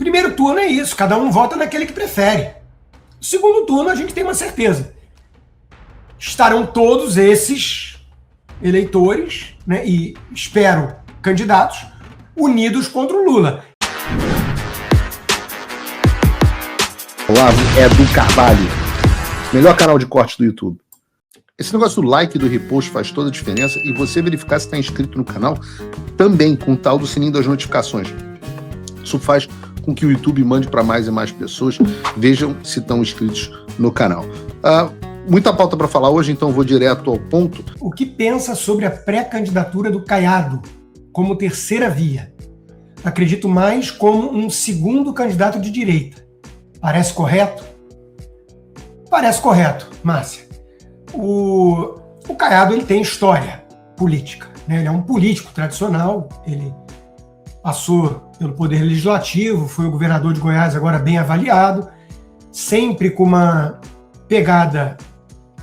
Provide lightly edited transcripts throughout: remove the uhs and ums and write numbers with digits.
Primeiro turno é isso, cada um vota naquele que prefere. Segundo turno, a gente tem uma certeza. Estarão todos esses eleitores, né, e espero candidatos, unidos contra o Lula. Olavo é do Carvalho, melhor canal de corte do YouTube. Esse negócio do like e do repost faz toda a diferença, e você verificar se está inscrito no canal também, com o tal do sininho das notificações. Isso faz com que o YouTube mande para mais e mais pessoas, vejam se estão inscritos no canal. Muita pauta para falar hoje, então vou direto ao ponto. O que pensa sobre a pré-candidatura do Caiado como terceira via? Acredito mais como um segundo candidato de direita. Parece correto? Parece correto, Márcia. O Caiado, ele tem história política, né? Ele é um político tradicional, ele passou pelo Poder Legislativo, foi o governador de Goiás, agora bem avaliado, sempre com uma pegada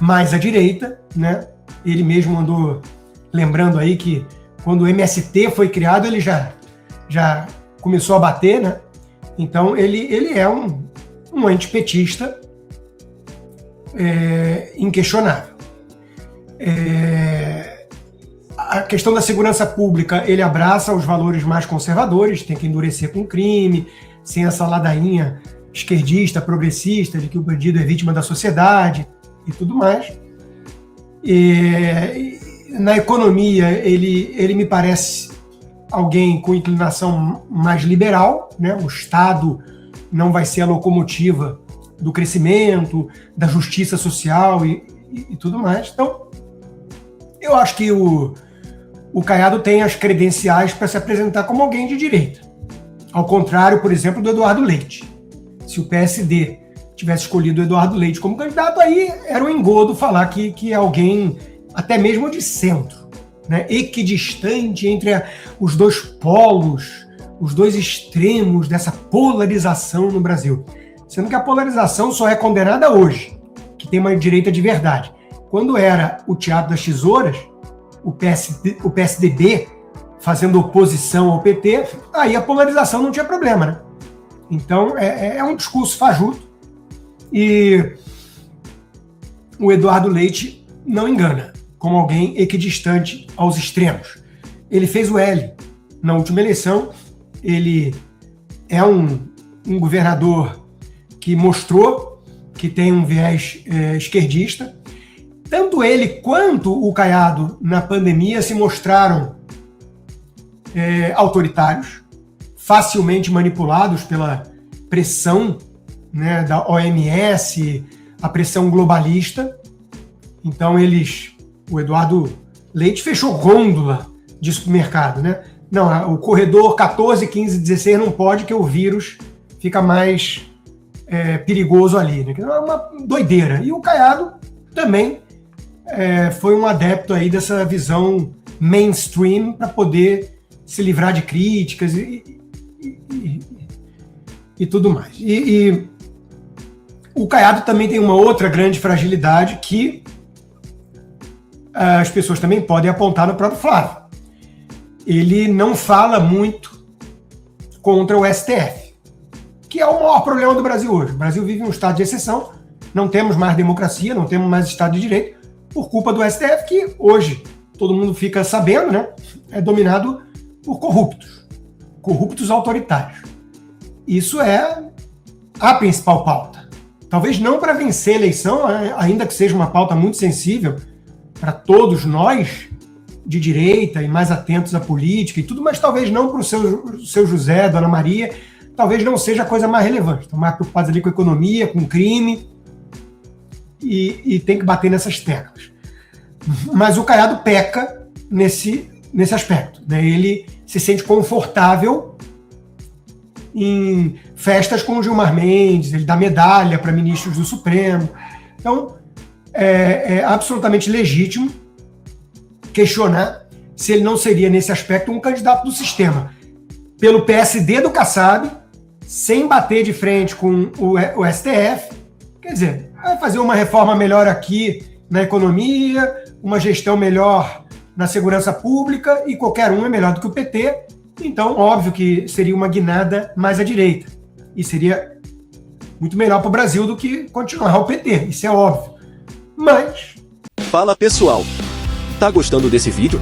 mais à direita, né? Ele mesmo andou lembrando aí que quando o MST foi criado, ele já começou a bater, né? Então ele é um antipetista inquestionável. A questão da segurança pública, ele abraça os valores mais conservadores, tem que endurecer com o crime, sem essa ladainha esquerdista, progressista, de que o bandido é vítima da sociedade e tudo mais. Na economia, ele me parece alguém com inclinação mais liberal, né? O Estado não vai ser a locomotiva do crescimento, da justiça social e tudo mais. Então, eu acho que o Caiado tem as credenciais para se apresentar como alguém de direita. Ao contrário, por exemplo, do Eduardo Leite. Se o PSD tivesse escolhido o Eduardo Leite como candidato, aí era um engodo falar que é alguém até mesmo de centro, né? Equidistante entre os dois polos, os dois extremos dessa polarização no Brasil. Sendo que a polarização só é condenada hoje, que tem uma direita de verdade. Quando era o Teatro das Tesouras, o PSDB fazendo oposição ao PT, aí a polarização não tinha problema, né? Então, é um discurso fajuto, e o Eduardo Leite não engana, como alguém equidistante aos extremos. Ele fez o L na última eleição, ele é um governador que mostrou que tem um viés esquerdista. Tanto ele quanto o Caiado, na pandemia, se mostraram autoritários, facilmente manipulados pela pressão, né, da OMS, a pressão globalista. Então o Eduardo Leite fechou gôndola de supermercado, né? Não, o corredor 14, 15, 16 não pode, que o vírus fica mais perigoso ali, né? É uma doideira. E o Caiado também foi um adepto aí dessa visão mainstream para poder se livrar de críticas e tudo mais. E o Caiado também tem uma outra grande fragilidade que as pessoas também podem apontar no próprio Flávio. Ele não fala muito contra o STF, que é o maior problema do Brasil hoje. O Brasil vive um estado de exceção, não temos mais democracia, não temos mais Estado de Direito, por culpa do STF, que hoje todo mundo fica sabendo, né? É dominado por corruptos autoritários. Isso é a principal pauta. Talvez não para vencer a eleição, ainda que seja uma pauta muito sensível para todos nós de direita e mais atentos à política e tudo, mas talvez não para o seu José, Dona Maria, talvez não seja a coisa mais relevante. Estão mais preocupados ali com a economia, com o crime, e tem que bater nessas teclas. Mas o Caiado peca nesse aspecto, né? Ele se sente confortável em festas com o Gilmar Mendes, ele dá medalha para ministros do Supremo. Então, é absolutamente legítimo questionar se ele não seria, nesse aspecto, um candidato do sistema. Pelo PSD do Kassab, sem bater de frente com o STF, quer dizer, vai fazer uma reforma melhor aqui na economia, uma gestão melhor na segurança pública, e qualquer um é melhor do que o PT, então óbvio que seria uma guinada mais à direita. E seria muito melhor para o Brasil do que continuar o PT, isso é óbvio. Mas... Fala pessoal, tá gostando desse vídeo?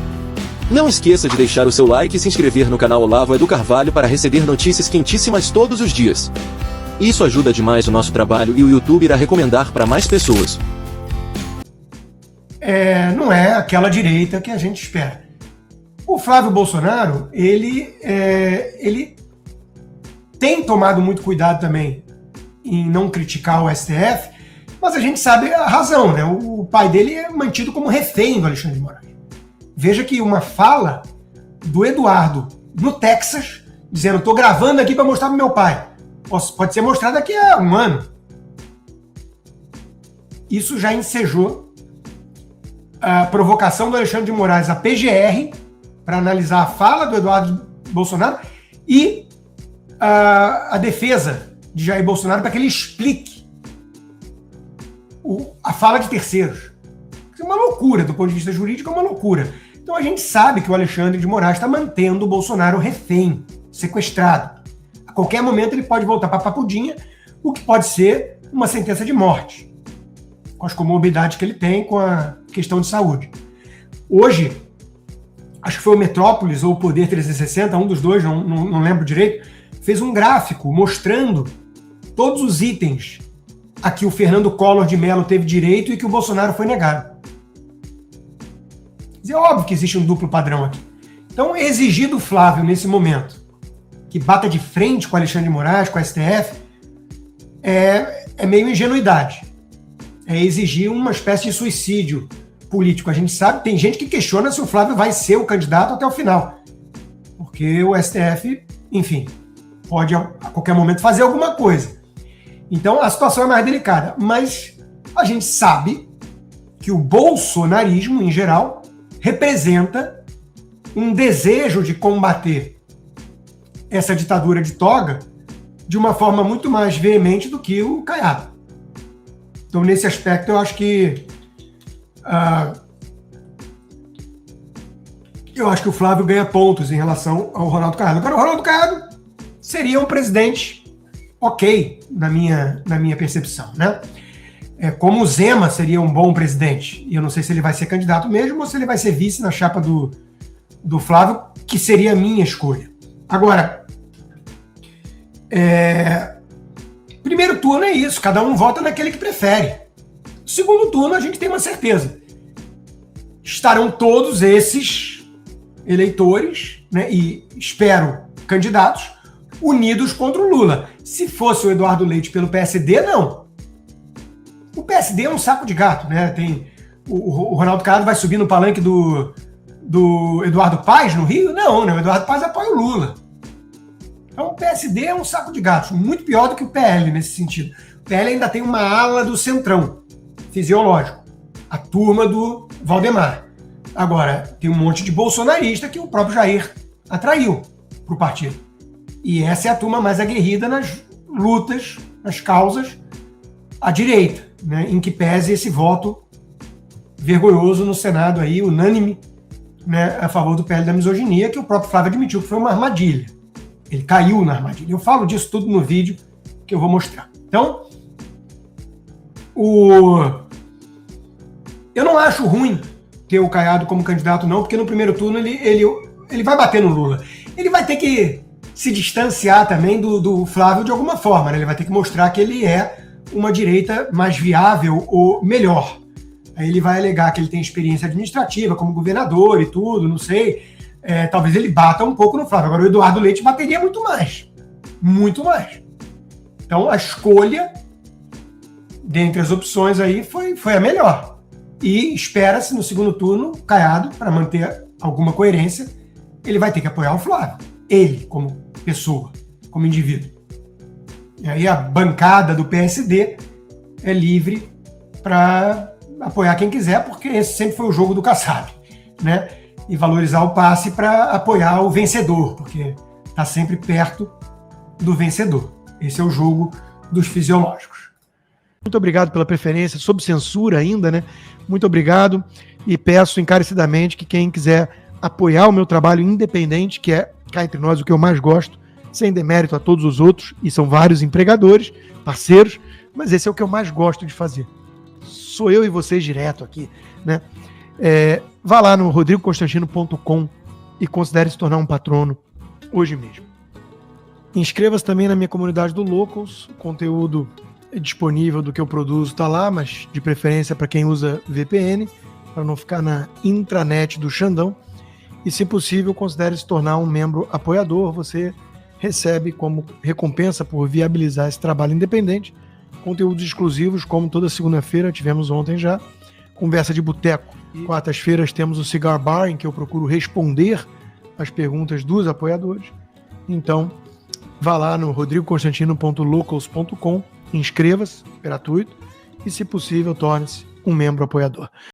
Não esqueça de deixar o seu like e se inscrever no canal Olavo é do Carvalho para receber notícias quentíssimas todos os dias. Isso ajuda demais o nosso trabalho e o YouTube irá recomendar para mais pessoas. Não é aquela direita que a gente espera. O Flávio Bolsonaro, ele tem tomado muito cuidado também em não criticar o STF, mas a gente sabe a razão, né? O pai dele é mantido como refém do Alexandre de Moraes. Veja que uma fala do Eduardo no Texas, dizendo, estou gravando aqui para mostrar para meu pai. Pode ser mostrado daqui a um ano. Isso já ensejou a provocação do Alexandre de Moraes à PGR para analisar a fala do Eduardo Bolsonaro e a defesa de Jair Bolsonaro para que ele explique a fala de terceiros. Isso é uma loucura, do ponto de vista jurídico, é uma loucura. Então a gente sabe que o Alexandre de Moraes está mantendo o Bolsonaro refém, sequestrado. A qualquer momento ele pode voltar para a papudinha, o que pode ser uma sentença de morte, com as comorbidades que ele tem com a questão de saúde. Hoje, acho que foi o Metrópolis ou o Poder 360, um dos dois, não lembro direito, fez um gráfico mostrando todos os itens a que o Fernando Collor de Mello teve direito e que o Bolsonaro foi negado. É óbvio que existe um duplo padrão aqui. Então, exigir do Flávio, nesse momento, que bata de frente com o Alexandre de Moraes, com a STF, é meio ingenuidade. É exigir uma espécie de suicídio político. A gente sabe, tem gente que questiona se o Flávio vai ser o candidato até o final. Porque o STF, enfim, pode a qualquer momento fazer alguma coisa. Então, a situação é mais delicada. Mas a gente sabe que o bolsonarismo, em geral, representa um desejo de combater essa ditadura de toga de uma forma muito mais veemente do que o Caiado. Então, nesse aspecto, eu acho que o Flávio ganha pontos em relação ao Ronaldo Caiado. Agora, o Ronaldo Caiado seria um presidente ok, na minha percepção, né? Como o Zema seria um bom presidente, e eu não sei se ele vai ser candidato mesmo ou se ele vai ser vice na chapa do Flávio, que seria a minha escolha. Agora, primeiro turno é isso, cada um vota naquele que prefere. Segundo turno, a gente tem uma certeza. Estarão todos esses eleitores, né, e espero candidatos, unidos contra o Lula. Se fosse o Eduardo Leite pelo PSD, não. O PSD é um saco de gato, né? Tem o Ronaldo Caiado vai subir no palanque do Eduardo Paes no Rio? Não, né? O Eduardo Paes apoia o Lula. Então o PSD é um saco de gatos, muito pior do que o PL nesse sentido. O PL ainda tem uma ala do centrão fisiológico, a turma do Valdemar. Agora, tem um monte de bolsonarista que o próprio Jair atraiu para o partido. E essa é a turma mais aguerrida nas lutas, nas causas à direita, né, em que pese esse voto vergonhoso no Senado, aí, unânime, né, a favor do PL da misoginia, que o próprio Flávio admitiu que foi uma armadilha. Ele caiu na armadilha. Eu falo disso tudo no vídeo que eu vou mostrar. Então, eu não acho ruim ter o Caiado como candidato, não, porque no primeiro turno ele vai bater no Lula. Ele vai ter que se distanciar também do Flávio de alguma forma, né? Ele vai ter que mostrar que ele é uma direita mais viável ou melhor. Aí ele vai alegar que ele tem experiência administrativa como governador e tudo, não sei. Talvez ele bata um pouco no Flávio. Agora o Eduardo Leite bateria muito mais. Muito mais. Então a escolha dentre as opções aí foi a melhor. E espera-se no segundo turno, Caiado, para manter alguma coerência, ele vai ter que apoiar o Flávio. Ele, como pessoa, como indivíduo. E aí a bancada do PSD é livre para apoiar quem quiser, porque esse sempre foi o jogo do Kassab, né? E valorizar o passe para apoiar o vencedor, porque está sempre perto do vencedor. Esse é o jogo dos fisiológicos. Muito obrigado pela preferência, sob censura ainda, né? Muito obrigado e peço encarecidamente que quem quiser apoiar o meu trabalho independente, que é, cá entre nós, o que eu mais gosto, sem demérito a todos os outros, e são vários empregadores, parceiros, mas esse é o que eu mais gosto de fazer. Sou eu e vocês direto aqui, né? Vá lá no rodrigoconstantino.com e considere se tornar um patrono hoje mesmo. Inscreva-se também na minha comunidade do Locals, o conteúdo disponível do que eu produzo está lá, mas de preferência para quem usa VPN, para não ficar na intranet do Xandão. E, se possível, considere se tornar um membro apoiador. Você recebe como recompensa por viabilizar esse trabalho independente conteúdos exclusivos, como toda segunda-feira, tivemos ontem já, conversa de boteco. Quartas-feiras temos o Cigar Bar, em que eu procuro responder as perguntas dos apoiadores. Então, vá lá no rodrigoconstantino.locals.com, inscreva-se, gratuito, e, se possível, torne-se um membro apoiador.